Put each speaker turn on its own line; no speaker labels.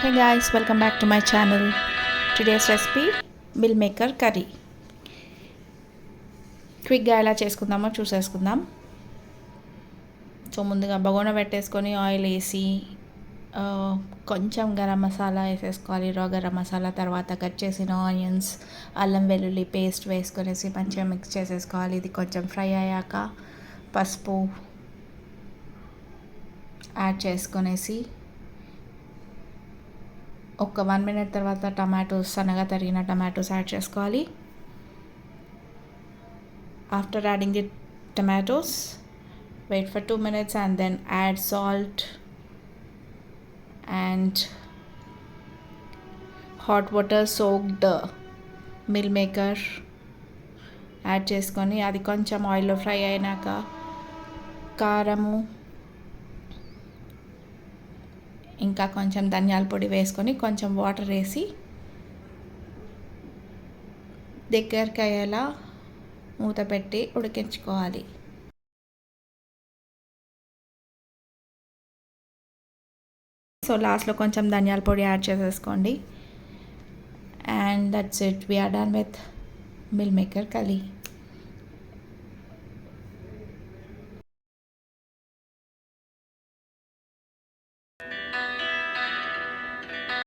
Hey guys, welcome back to my channel. Today's recipe mill maker curry. క్విక్గా ఎలా చేసుకుందామో చూసేసుకుందాం. So ముందుగా బగోన పెట్టేసుకొని oil వేసి కొంచెం గరం మసాలా వేసేసుకోవాలి. రా గరం మసాలా, తర్వాత కట్ చేసిన ఆనియన్స్, అల్లం వెల్లుల్లి పేస్ట్ వేసుకొనేసి మంచిగా మిక్స్ చేసేసుకోవాలి. ఇది కొంచెం ఫ్రై అయ్యాక పసుపు యాడ్ చేసుకొనేసి ఒక 1 minute తర్వాత టమాటోస్, సన్నగా తరిగిన టమాటోస్ యాడ్ చేసుకోవాలి. After adding the tomatoes, wait for 2 minutes and then add salt and hot water soaked mill maker add చేసుకొని అది కొంచెం ఆయిల్లో ఫ్రై అయినాక కారము ఇంకా కొంచెం ధనియాల పొడి వేసుకొని కొంచెం వాటర్ వేసి దగ్గరికి అయ్యేలా మూత పెట్టి ఉడికించుకోవాలి. సో లాస్ట్లో కొంచెం ధనియాల పొడి యాడ్ చేసేసుకోండి. And that's it, we are done with meal maker curry.